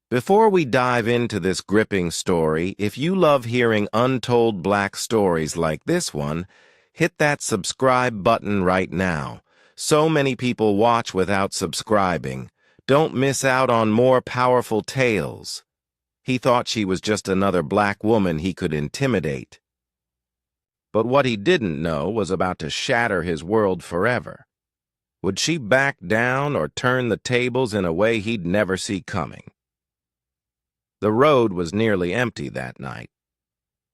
Before we dive into this gripping story, if you love hearing untold black stories like this one, hit that subscribe button right now. So many people watch without subscribing. Don't miss out on more powerful tales. He thought she was just another black woman he could intimidate. But what he didn't know was about to shatter his world forever. Would she back down or turn the tables in a way he'd never see coming? The road was nearly empty that night.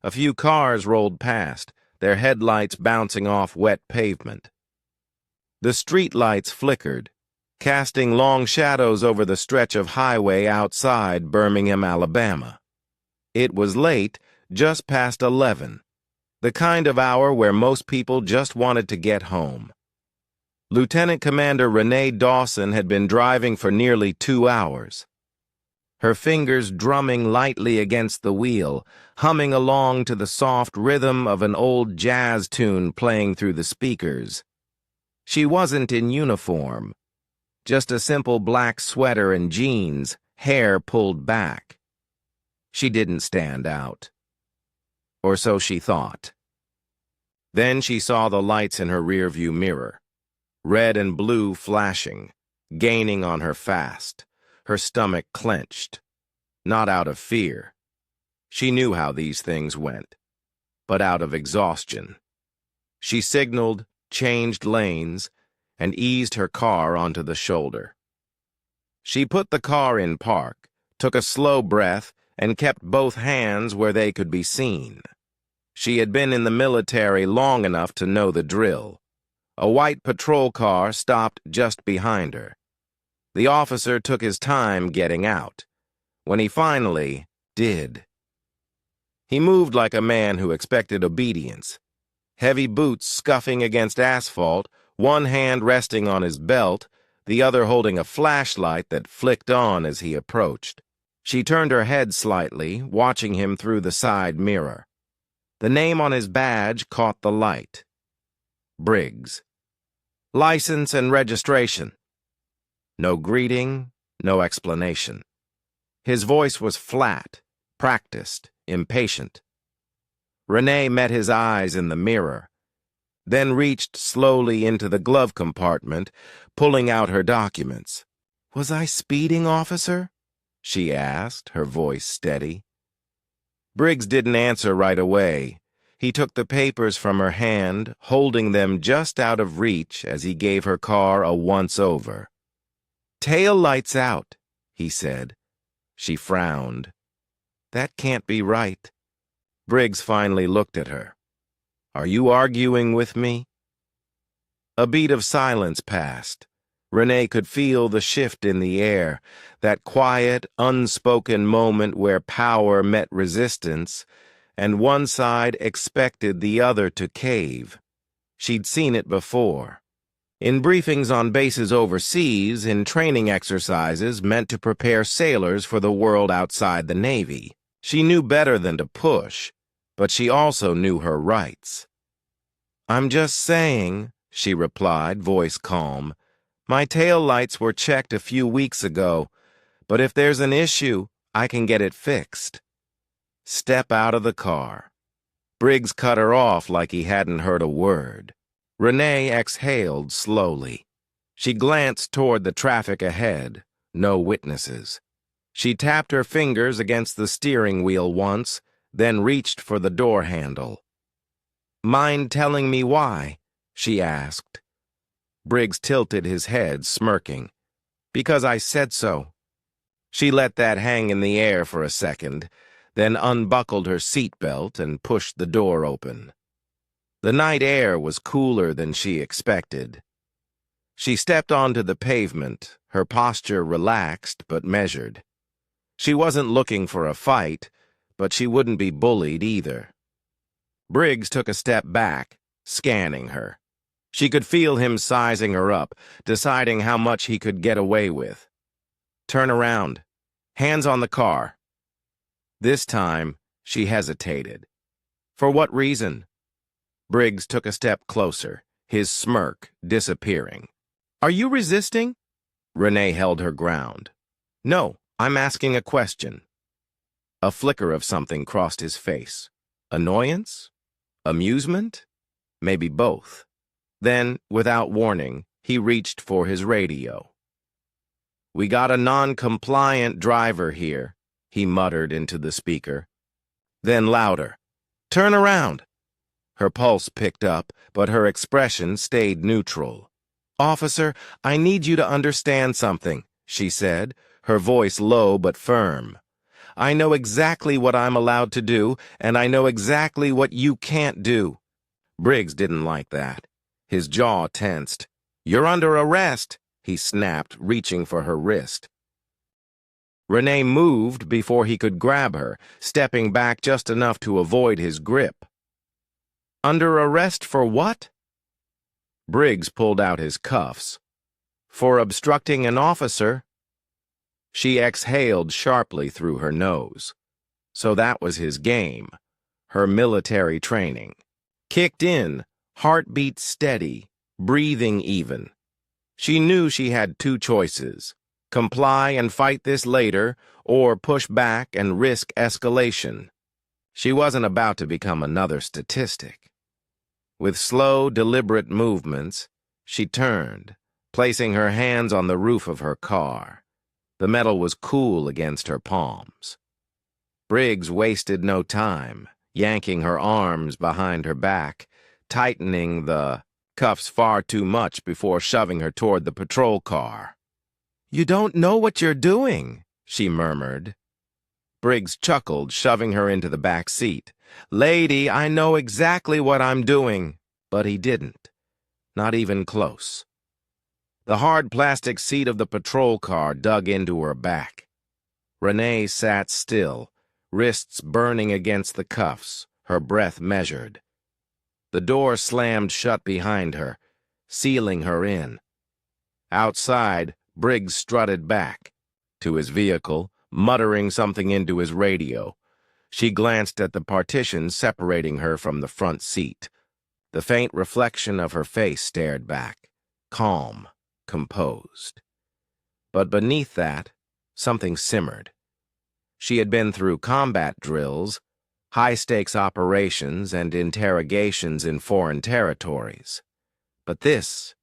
A few cars rolled past, their headlights bouncing off wet pavement. The street lights flickered, casting long shadows over the stretch of highway outside Birmingham, Alabama. It was late, just past 11, the kind of hour where most people just wanted to get home. Lieutenant Commander Renee Dawson had been driving for nearly 2 hours. Her fingers drumming lightly against the wheel, humming along to the soft rhythm of an old jazz tune playing through the speakers. She wasn't in uniform, just a simple black sweater and jeans, hair pulled back. She didn't stand out. Or so she thought. Then she saw the lights in her rearview mirror, red and blue flashing, gaining on her fast. Her stomach clenched, not out of fear. She knew how these things went, but out of exhaustion. She signaled, changed lanes, and eased her car onto the shoulder. She put the car in park, took a slow breath, and kept both hands where they could be seen. She had been in the military long enough to know the drill. A white patrol car stopped just behind her. The officer took his time getting out. When he finally did, he moved like a man who expected obedience. Heavy boots scuffing against asphalt, one hand resting on his belt, the other holding a flashlight that flicked on as he approached. She turned her head slightly, watching him through the side mirror. The name on his badge caught the light. Briggs. License and registration. No greeting, no explanation. His voice was flat, practiced, impatient. Renee met his eyes in the mirror, then reached slowly into the glove compartment, pulling out her documents. "Was I speeding, officer?" she asked, her voice steady. Briggs didn't answer right away. He took the papers from her hand, holding them just out of reach as he gave her car a once-over. "Tail lights out," he said. She frowned. "That can't be right." Briggs finally looked at her. "Are you arguing with me?" A beat of silence passed. Renee could feel the shift in the air, that quiet, unspoken moment where power met resistance, and one side expected the other to cave. She'd seen it before. In briefings on bases overseas, in training exercises meant to prepare sailors for the world outside the Navy. She knew better than to push, but she also knew her rights. "I'm just saying," she replied, voice calm. "My tail lights were checked a few weeks ago, but if there's an issue, I can get it fixed." "Step out of the car." Briggs cut her off like he hadn't heard a word. Renee exhaled slowly. She glanced toward the traffic ahead. No witnesses. She tapped her fingers against the steering wheel once, then reached for the door handle. "Mind telling me why?" she asked. Briggs tilted his head, smirking. "Because I said so." She let that hang in the air for a second, then unbuckled her seatbelt and pushed the door open. The night air was cooler than she expected. She stepped onto the pavement, her posture relaxed but measured. She wasn't looking for a fight, but she wouldn't be bullied either. Briggs took a step back, scanning her. She could feel him sizing her up, deciding how much he could get away with. "Turn around. Hands on the car." This time, she hesitated. "For what reason?" Briggs took a step closer, his smirk disappearing. "Are you resisting?" Renee held her ground. "No, I'm asking a question. A flicker of something crossed his face. Annoyance? Amusement? Maybe both. Then, without warning, he reached for his radio. "We got a non-compliant driver here," he muttered into the speaker. Then louder, "Turn around." Her pulse picked up, but her expression stayed neutral. "Officer, I need you to understand something," she said, her voice low but firm. "I know exactly what I'm allowed to do, and I know exactly what you can't do." Briggs didn't like that. His jaw tensed. "You're under arrest," he snapped, reaching for her wrist. Renee moved before he could grab her, stepping back just enough to avoid his grip. "Under arrest for what?" Briggs pulled out his cuffs. "For obstructing an officer." She exhaled sharply through her nose. So that was his game. Her military training. Kicked in, heartbeat steady, breathing even. She knew she had two choices: comply and fight this later, or push back and risk escalation. She wasn't about to become another statistic. With slow, deliberate movements, she turned, placing her hands on the roof of her car. The metal was cool against her palms. Briggs wasted no time, yanking her arms behind her back, tightening the cuffs far too much before shoving her toward the patrol car. "You don't know what you're doing," she murmured. Briggs chuckled, shoving her into the back seat. "Lady, I know exactly what I'm doing." But he didn't. Not even close. The hard plastic seat of the patrol car dug into her back. Renee sat still, wrists burning against the cuffs, her breath measured. The door slammed shut behind her, sealing her in. Outside, Briggs strutted back to his vehicle, muttering something into his radio. She glanced at the partition separating her from the front seat. The faint reflection of her face stared back, calm, composed. But beneath that, something simmered. She had been through combat drills, high-stakes operations, and interrogations in foreign territories. But this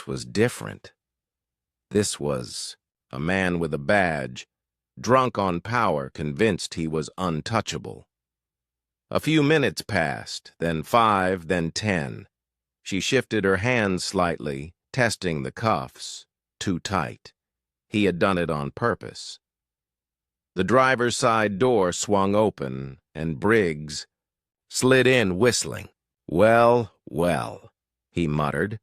was different. This was a man with a badge, drunk on power, convinced he was untouchable. A few minutes passed, then 5, then 10. She shifted her hands slightly, testing the cuffs. Too tight. He had done it on purpose. The driver's side door swung open, and Briggs slid in whistling. "Well, well," he muttered,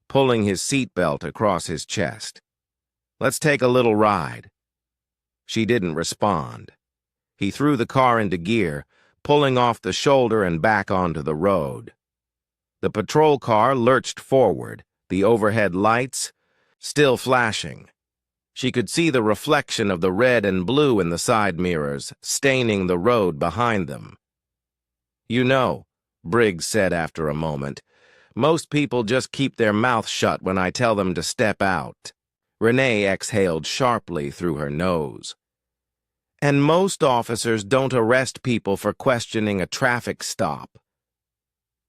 pulling his seatbelt across his chest. "Let's take a little ride." She didn't respond. He threw the car into gear, pulling off the shoulder and back onto the road. The patrol car lurched forward, the overhead lights still flashing. She could see the reflection of the red and blue in the side mirrors, staining the road behind them. "You know," Briggs said after a moment, "most people just keep their mouth shut when I tell them to step out." Renee exhaled sharply through her nose. "And most officers don't arrest people for questioning a traffic stop."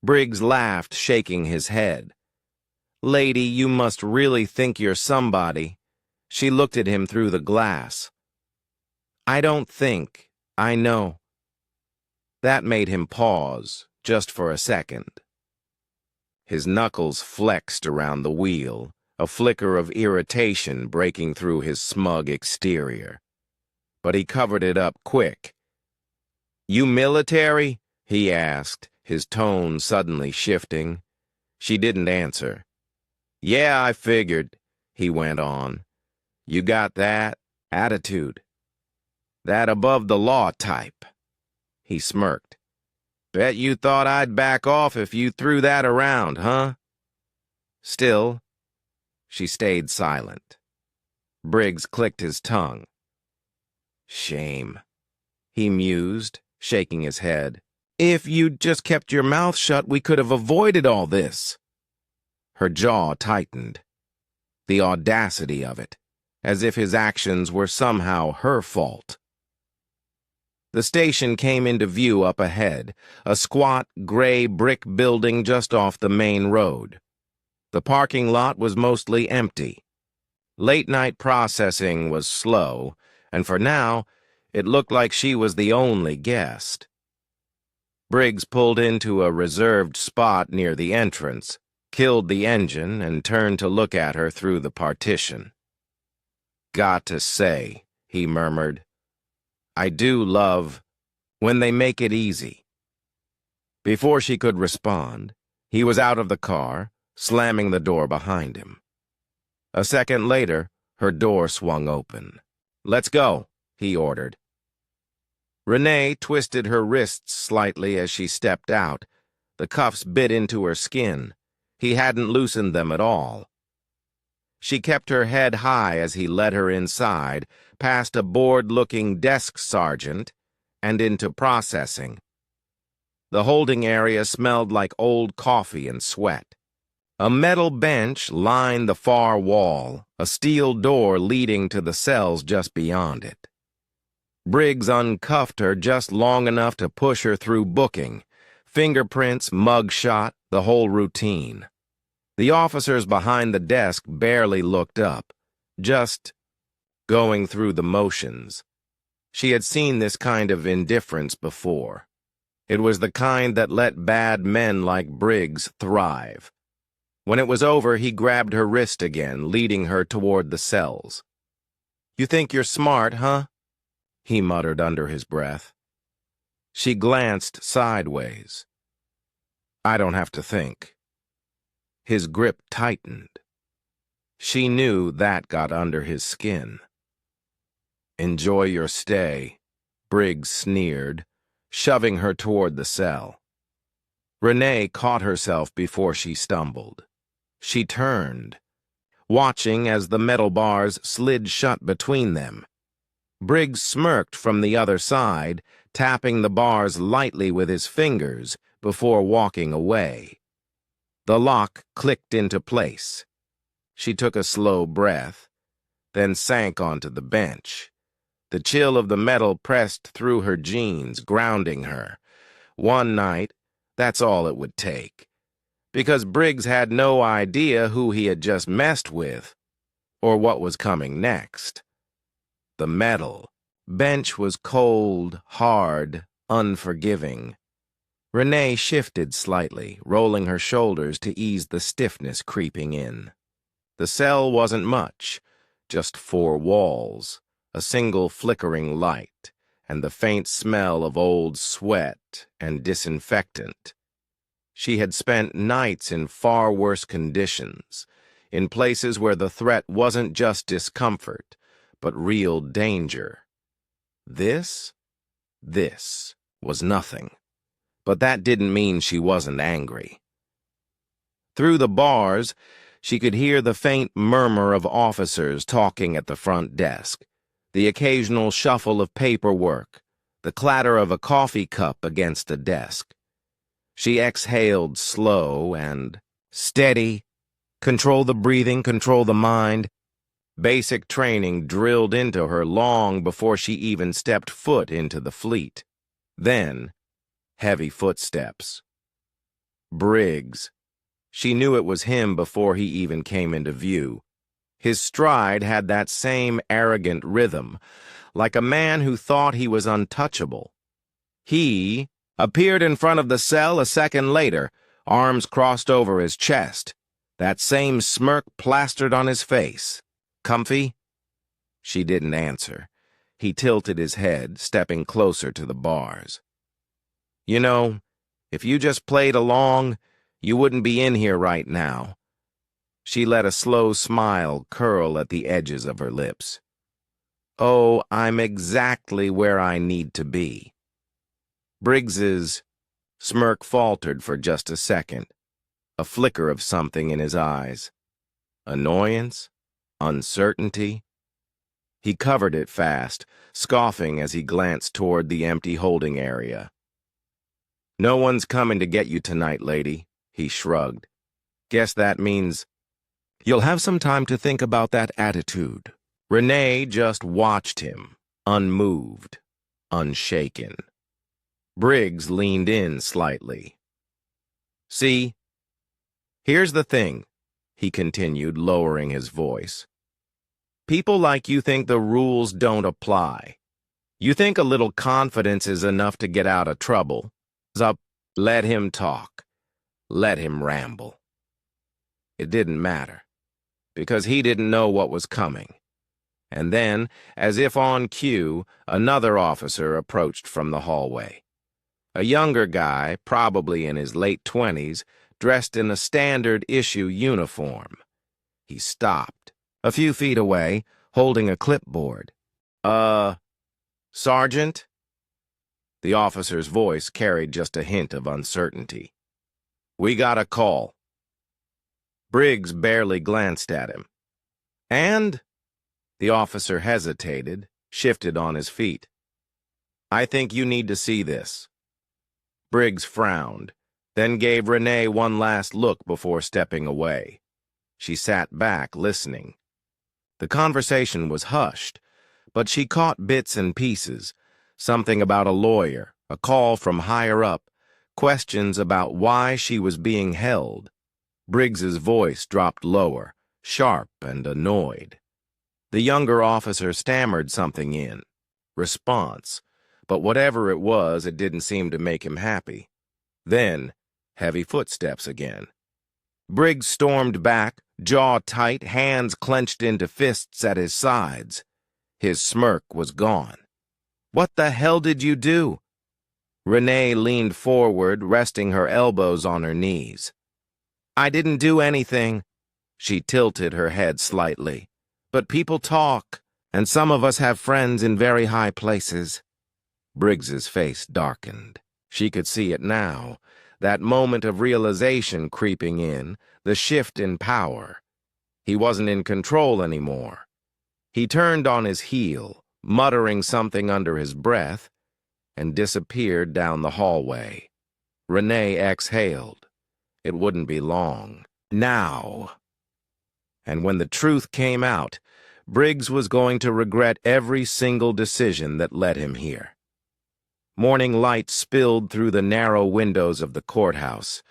Briggs laughed, shaking his head. "Lady, you must really think you're somebody." She looked at him through the glass. "I don't think. I know." That made him pause, just for a second. His knuckles flexed around the wheel, a flicker of irritation breaking through his smug exterior. But he covered it up quick. "You military?" he asked, his tone suddenly shifting. She didn't answer. "Yeah, I figured," he went on. "You got that attitude. That above-the-law type." He smirked. "Bet you thought I'd back off if you threw that around, huh?" Still, she stayed silent. Briggs clicked his tongue. "Shame," he mused, shaking his head. "If you'd just kept your mouth shut, we could have avoided all this." Her jaw tightened. The audacity of it. as if his actions were somehow her fault. The station came into view up ahead, a squat, gray brick building just off the main road. The parking lot was mostly empty. Late-night processing was slow, and for now, it looked like she was the only guest. Briggs pulled into a reserved spot near the entrance, killed the engine, and turned to look at her through the partition. "Got to say," he murmured, "I do love when they make it easy." Before she could respond, he was out of the car, slamming the door behind him. A second later, her door swung open. "Let's go," he ordered. Renee twisted her wrists slightly as she stepped out. The cuffs bit into her skin. He hadn't loosened them at all. She kept her head high as he led her inside, past a bored-looking desk sergeant, and into processing. The holding area smelled like old coffee and sweat. A metal bench lined the far wall, a steel door leading to the cells just beyond it. Briggs uncuffed her just long enough to push her through booking. Fingerprints, mugshot, the whole routine. The officers behind the desk barely looked up, just going through the motions. She had seen this kind of indifference before. It was the kind that let bad men like Briggs thrive. When it was over, he grabbed her wrist again, leading her toward the cells. "You think you're smart, huh?" he muttered under his breath. She glanced sideways. "I don't have to think." His grip tightened. She knew that got under his skin. "Enjoy your stay," Briggs sneered, shoving her toward the cell. Renee caught herself before she stumbled. She turned, watching as the metal bars slid shut between them. Briggs smirked from the other side, tapping the bars lightly with his fingers before walking away. The lock clicked into place. She took a slow breath, then sank onto the bench. The chill of the metal pressed through her jeans, grounding her. One night, that's all it would take. Because Briggs had no idea who he had just messed with, or what was coming next. The metal bench was cold, hard, unforgiving. Renee shifted slightly, rolling her shoulders to ease the stiffness creeping in. The cell wasn't much, just 4 walls, a single flickering light, and the faint smell of old sweat and disinfectant. She had spent nights in far worse conditions, in places where the threat wasn't just discomfort, but real danger. This was nothing. But that didn't mean she wasn't angry. Through the bars, she could hear the faint murmur of officers talking at the front desk, the occasional shuffle of paperwork, the clatter of a coffee cup against the desk. She exhaled slow and steady. Control the breathing, control the mind. Basic training drilled into her long before she even stepped foot into the fleet. Then, heavy footsteps. Briggs. She knew it was him before he even came into view. His stride had that same arrogant rhythm, like a man who thought he was untouchable. He appeared in front of the cell a second later, arms crossed over his chest, that same smirk plastered on his face. "Comfy?" She didn't answer. He tilted his head, stepping closer to the bars. "You know, if you just played along, you wouldn't be in here right now." She let a slow smile curl at the edges of her lips. "Oh, I'm exactly where I need to be." Briggs's smirk faltered for just a second, a flicker of something in his eyes. Annoyance? Uncertainty? He covered it fast, scoffing as he glanced toward the empty holding area. "No one's coming to get you tonight, lady," he shrugged. "Guess that means you'll have some time to think about that attitude." Renee just watched him, unmoved, unshaken. Briggs leaned in slightly. "See, here's the thing," he continued, lowering his voice. "People like you think the rules don't apply. You think a little confidence is enough to get out of trouble. Up, let him talk. Let him ramble." It didn't matter, because he didn't know what was coming. And then, as if on cue, another officer approached from the hallway. A younger guy, probably in his late 20s, dressed in a standard-issue uniform. He stopped, a few feet away, holding a clipboard. Sergeant?" The officer's voice carried just a hint of uncertainty. "We got a call." Briggs barely glanced at him. "And?" The officer hesitated, shifted on his feet. "I think you need to see this." Briggs frowned, then gave Renee one last look before stepping away. She sat back, listening. The conversation was hushed, but she caught bits and pieces, something about a lawyer, a call from higher up, questions about why she was being held. Briggs's voice dropped lower, sharp and annoyed. The younger officer stammered something in response, but whatever it was, it didn't seem to make him happy. Then, heavy footsteps again. Briggs stormed back, jaw tight, hands clenched into fists at his sides. His smirk was gone. "What the hell did you do?" Renee leaned forward, resting her elbows on her knees. "I didn't do anything." She tilted her head slightly. "But people talk, and some of us have friends in very high places." Briggs's face darkened. She could see it now, that moment of realization creeping in, the shift in power. He wasn't in control anymore. He turned on his heel, muttering something under his breath, and disappeared down the hallway. Renee exhaled. It wouldn't be long. Now. And when the truth came out, Briggs was going to regret every single decision that led him here. Morning light spilled through the narrow windows of the courthouse,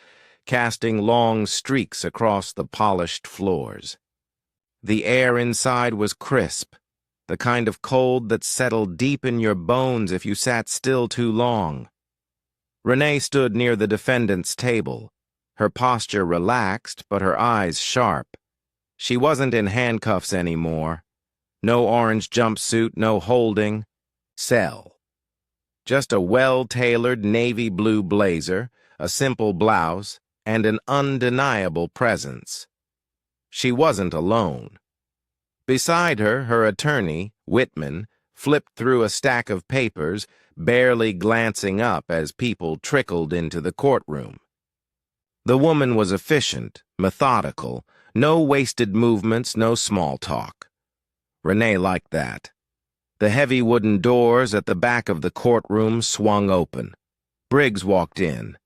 casting long streaks across the polished floors. The air inside was crisp, the kind of cold that settled deep in your bones if you sat still too long. Renee stood near the defendant's table, her posture relaxed but her eyes sharp. She wasn't in handcuffs anymore. No orange jumpsuit, no holding. Cell. Just a well-tailored navy blue blazer, a simple blouse, and an undeniable presence. She wasn't alone. Beside her, her attorney, Whitman, flipped through a stack of papers, barely glancing up as people trickled into the courtroom. The woman was efficient, methodical, no wasted movements, no small talk. Renee liked that. The heavy wooden doors at the back of the courtroom swung open. Briggs walked in.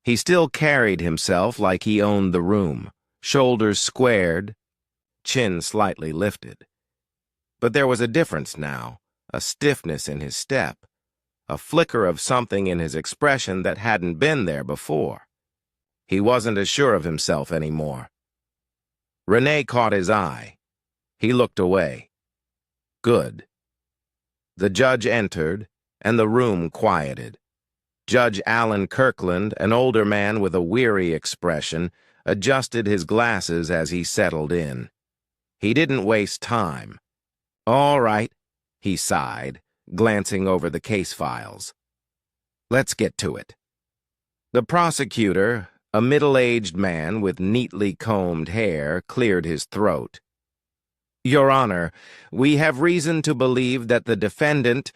He still carried himself like he owned the room, shoulders squared, chin slightly lifted. But there was a difference now, a stiffness in his step, a flicker of something in his expression that hadn't been there before. He wasn't as sure of himself anymore. Renee caught his eye. He looked away. Good. The judge entered, and the room quieted. Judge Alan Kirkland, an older man with a weary expression, adjusted his glasses as he settled in. He didn't waste time. "All right," he sighed, glancing over the case files. "Let's get to it." The prosecutor, a middle-aged man with neatly combed hair, cleared his throat. "Your Honor, we have reason to believe that the defendant,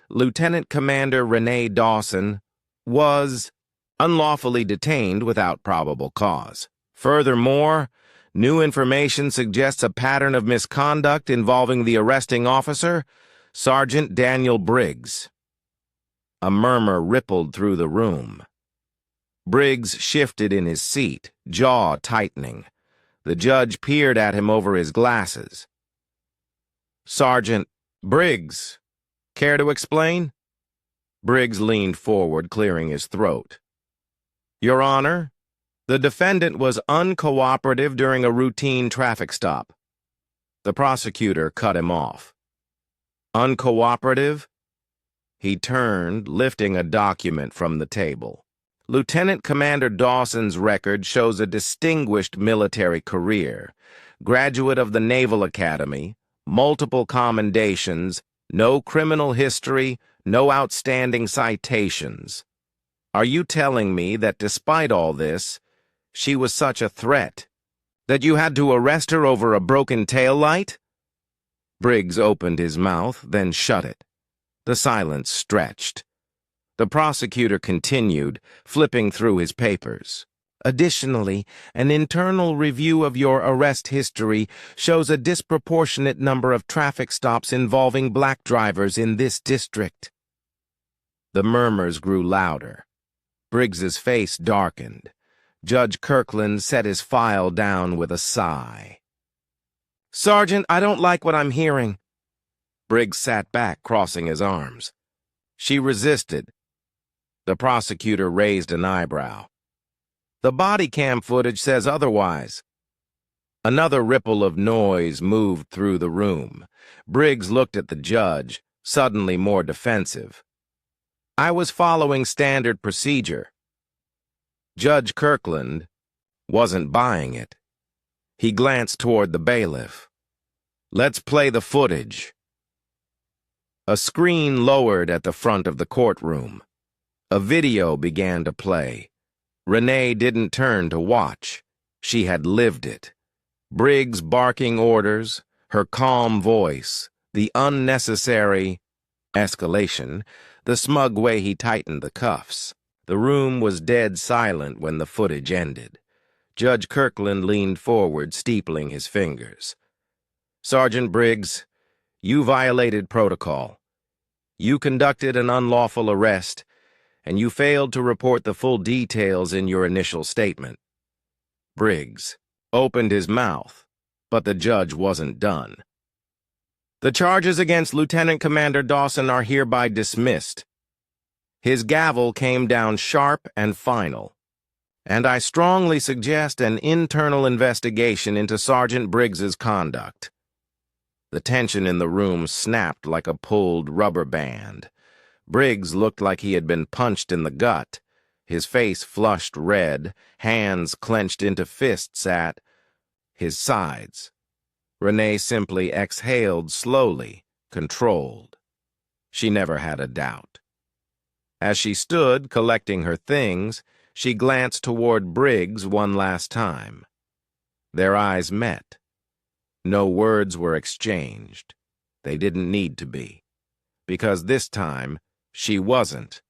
Lieutenant Commander Renee Dawson, was unlawfully detained without probable cause. Furthermore, new information suggests a pattern of misconduct involving the arresting officer, Sergeant Daniel Briggs." A murmur rippled through the room. Briggs shifted in his seat, jaw tightening. The judge peered at him over his glasses. Sergeant Briggs, care to explain? Briggs leaned forward, clearing his throat. Your Honor, the defendant was uncooperative during a routine traffic stop. The prosecutor cut him off. Uncooperative? He turned, lifting a document from the table. Lieutenant Commander Dawson's record shows a distinguished military career, graduate of the Naval Academy, multiple commendations, no criminal history, no outstanding citations. Are you telling me that despite all this, she was such a threat, that you had to arrest her over a broken taillight? Briggs opened his mouth, then shut it. The silence stretched. The prosecutor continued, flipping through his papers. Additionally, an internal review of your arrest history shows a disproportionate number of traffic stops involving black drivers in this district. The murmurs grew louder. Briggs's face darkened. Judge Kirkland set his file down with a sigh. Sergeant, I don't like what I'm hearing. Briggs sat back, crossing his arms. She resisted. The prosecutor raised an eyebrow. The body cam footage says otherwise. Another ripple of noise moved through the room. Briggs looked at the judge, suddenly more defensive. I was following standard procedure. Judge Kirkland wasn't buying it. He glanced toward the bailiff. Let's play the footage. A screen lowered at the front of the courtroom. A video began to play. Renee didn't turn to watch. She had lived it. Briggs barking orders, her calm voice, the unnecessary escalation, the smug way he tightened the cuffs. The room was dead silent when the footage ended. Judge Kirkland leaned forward, steepling his fingers. Sergeant Briggs, you violated protocol. You conducted an unlawful arrest, and you failed to report the full details in your initial statement. Briggs opened his mouth, but the judge wasn't done. The charges against Lieutenant Commander Dawson are hereby dismissed. His gavel came down sharp and final, and I strongly suggest an internal investigation into Sergeant Briggs's conduct. The tension in the room snapped like a pulled rubber band. Briggs looked like he had been punched in the gut, his face flushed red, hands clenched into fists at his sides. Renee simply exhaled slowly, controlled. She never had a doubt. As she stood, collecting her things, she glanced toward Briggs one last time. Their eyes met. No words were exchanged. They didn't need to be. Because this time, she wasn't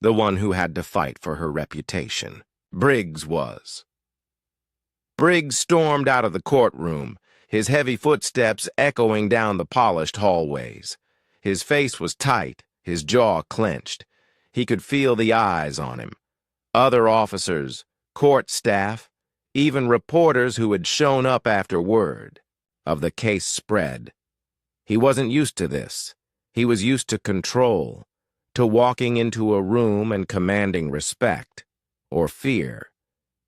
the one who had to fight for her reputation. Briggs was. Briggs stormed out of the courtroom, his heavy footsteps echoing down the polished hallways. His face was tight, his jaw clenched. He could feel the eyes on him. Other officers, court staff, even reporters who had shown up after word of the case spread. He wasn't used to this. He was used to control, to walking into a room and commanding respect, or fear.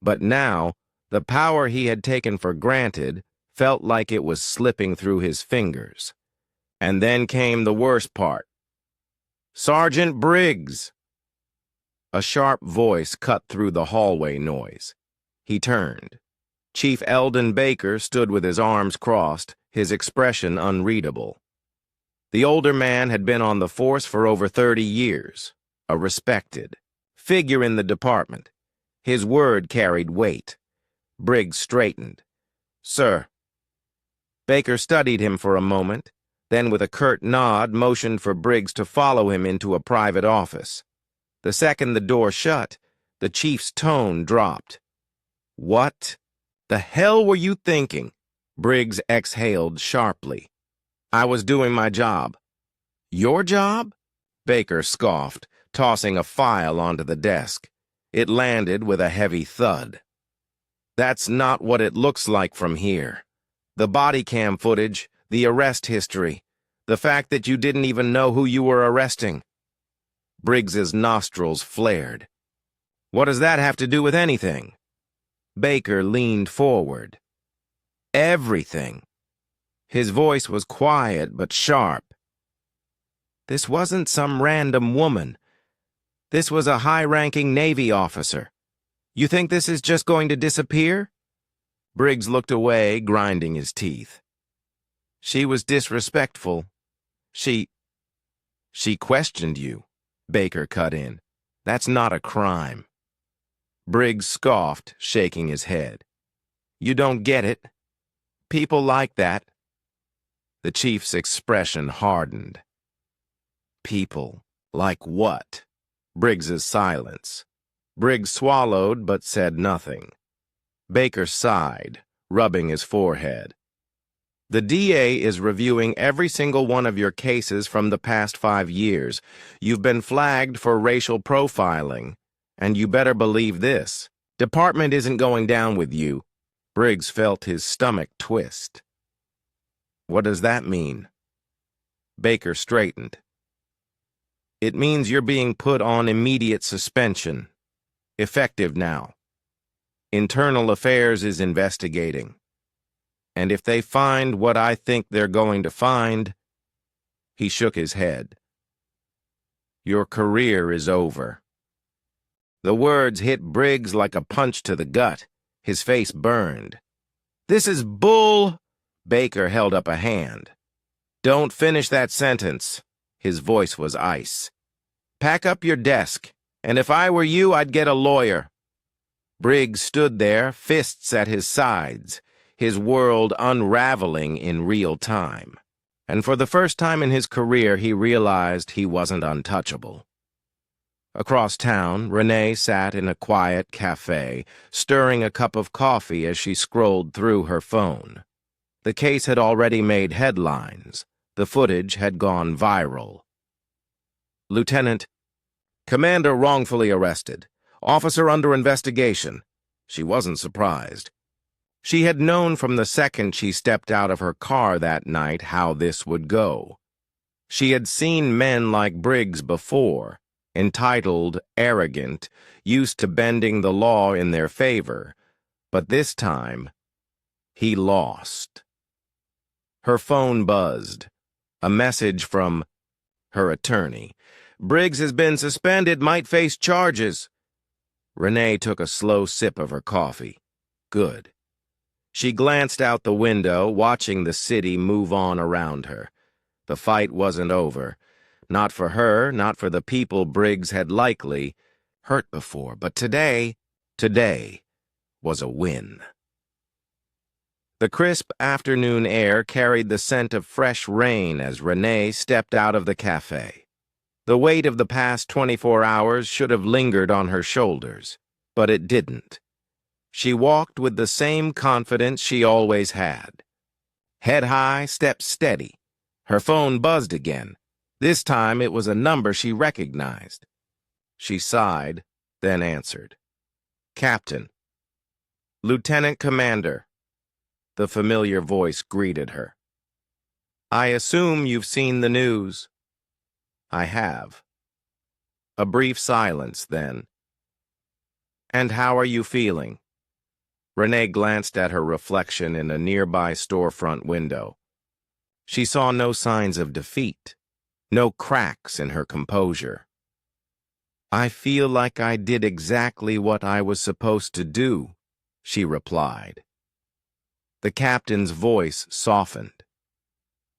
But now, the power he had taken for granted felt like it was slipping through his fingers. And then came the worst part. Sergeant Briggs! A sharp voice cut through the hallway noise. He turned. Chief Eldon Baker stood with his arms crossed, his expression unreadable. The older man had been on the force for over 30 years, a respected figure in the department. His word carried weight. Briggs straightened. Sir. Baker studied him for a moment, then with a curt nod motioned for Briggs to follow him into a private office. The second the door shut, the chief's tone dropped. What the hell were you thinking? Briggs exhaled sharply. I was doing my job. Your job? Baker scoffed, tossing a file onto the desk. It landed with a heavy thud. That's not what it looks like from here. The body cam footage, The arrest history. The fact that you didn't even know who you were arresting. Briggs's nostrils flared. What does that have to do with anything? Baker leaned forward. Everything. His voice was quiet but sharp. This wasn't some random woman. This was a high-ranking Navy officer. You think this is just going to disappear? Briggs looked away, grinding his teeth. She was disrespectful. She questioned you, Baker cut in. That's not a crime. Briggs scoffed, shaking his head. You don't get it. People like that. The chief's expression hardened. People like what? Briggs's silence. Briggs swallowed but said nothing. Baker sighed, rubbing his forehead. The DA is reviewing every single one of your cases from the past 5 years. You've been flagged for racial profiling, and you better believe this. Department isn't going down with you. Briggs felt his stomach twist. What does that mean? Baker straightened. It means you're being put on immediate suspension. Effective now. Internal Affairs is investigating. And if they find what I think they're going to find, he shook his head. Your career is over. The words hit Briggs like a punch to the gut. His face burned. This is bull. Baker held up a hand. Don't finish that sentence. His voice was ice. Pack up your desk, and if I were you, I'd get a lawyer. Briggs stood there, fists at his sides, his world unraveling in real time. And for the first time in his career, he realized he wasn't untouchable. Across town, Renee sat in a quiet cafe, stirring a cup of coffee as she scrolled through her phone. The case had already made headlines. The footage had gone viral. Lieutenant, Commander wrongfully arrested. Officer under investigation. She wasn't surprised. She had known from the second she stepped out of her car that night how this would go. She had seen men like Briggs before, entitled, arrogant, used to bending the law in their favor. But this time, he lost. Her phone buzzed. A message from her attorney. Briggs has been suspended, might face charges. Renee took a slow sip of her coffee. Good. She glanced out the window, watching the city move on around her. The fight wasn't over. Not for her, not for the people Briggs had likely hurt before. But today was a win. The crisp afternoon air carried the scent of fresh rain as Renee stepped out of the cafe. The weight of the past 24 hours should have lingered on her shoulders, but it didn't. She walked with the same confidence she always had. Head high, steps steady. Her phone buzzed again. This time it was a number she recognized. She sighed, then answered. Captain. Lieutenant Commander. The familiar voice greeted her. I assume you've seen the news. I have. A brief silence, then. And how are you feeling? Renee glanced at her reflection in a nearby storefront window. She saw no signs of defeat, no cracks in her composure. I feel like I did exactly what I was supposed to do, she replied. The captain's voice softened.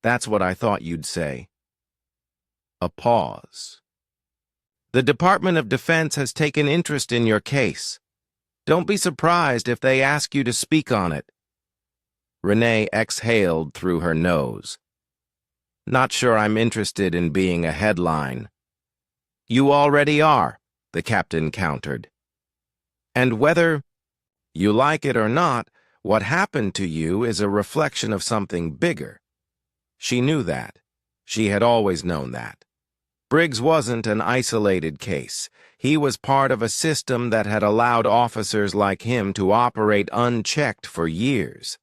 That's what I thought you'd say. A pause. The Department of Defense has taken interest in your case. Don't be surprised if they ask you to speak on it. Renee exhaled through her nose. Not sure I'm interested in being a headline. You already are, the captain countered. And whether you like it or not, what happened to you is a reflection of something bigger. She knew that. She had always known that. Briggs wasn't an isolated case. He was part of a system that had allowed officers like him to operate unchecked for years.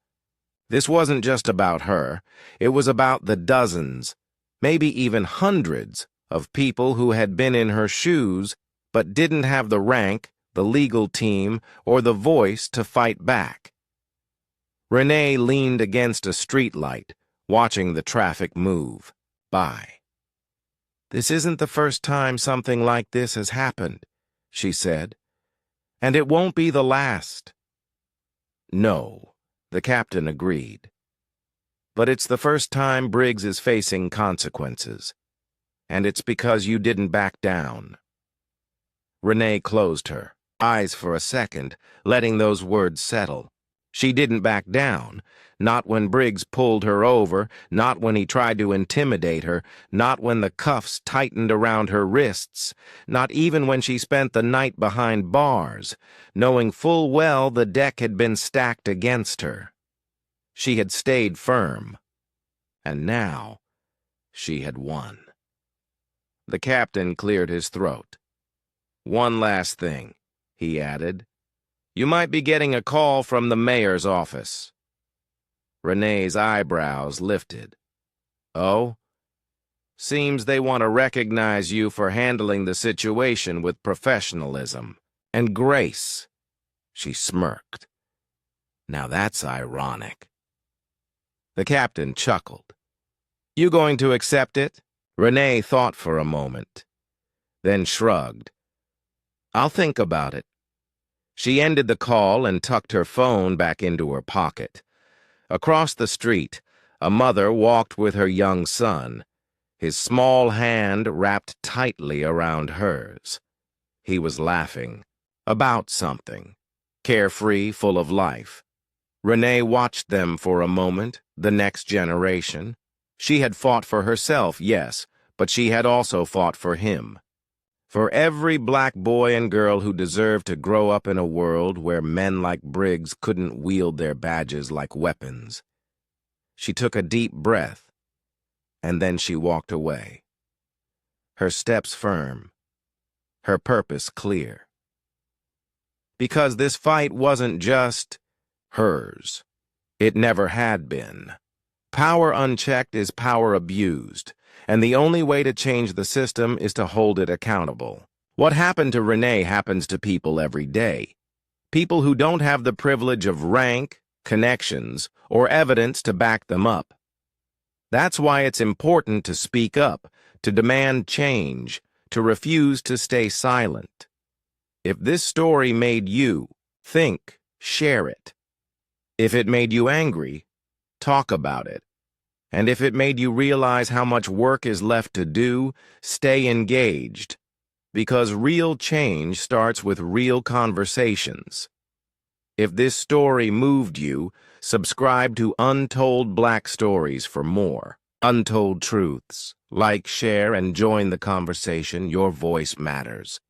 This wasn't just about her. It was about the dozens, maybe even hundreds, of people who had been in her shoes but didn't have the rank, the legal team, or the voice to fight back. Renee leaned against a streetlight, watching the traffic move by. "This isn't the first time something like this has happened," she said, "and it won't be the last." "No," the captain agreed. "But it's the first time Briggs is facing consequences, and it's because you didn't back down." Renee closed her eyes for a second, letting those words settle. She didn't back down, not when Briggs pulled her over, not when he tried to intimidate her, not when the cuffs tightened around her wrists, not even when she spent the night behind bars, knowing full well the deck had been stacked against her. She had stayed firm, and now she had won. The captain cleared his throat. "One last thing," he added. "You might be getting a call from the mayor's office." Renee's eyebrows lifted. "Oh? Seems they want to recognize you for handling the situation with professionalism and grace." She smirked. "Now that's ironic." The captain chuckled. "You going to accept it?" Renee thought for a moment, then shrugged. "I'll think about it." She ended the call and tucked her phone back into her pocket. Across the street, a mother walked with her young son, his small hand wrapped tightly around hers. He was laughing about something, carefree, full of life. Renee watched them for a moment, the next generation. She had fought for herself, yes, but she had also fought for him. For every black boy and girl who deserved to grow up in a world where men like Briggs couldn't wield their badges like weapons. She took a deep breath, and then she walked away. Her steps firm, her purpose clear. Because this fight wasn't just hers. It never had been. Power unchecked is power abused, and the only way to change the system is to hold it accountable. What happened to Renee happens to people every day. People who don't have the privilege of rank, connections, or evidence to back them up. That's why it's important to speak up, to demand change, to refuse to stay silent. If this story made you think, share it. If it made you angry, talk about it. And if it made you realize how much work is left to do, stay engaged. Because real change starts with real conversations. If this story moved you, subscribe to Untold Black Stories for more untold truths. Like, share, and join the conversation. Your voice matters.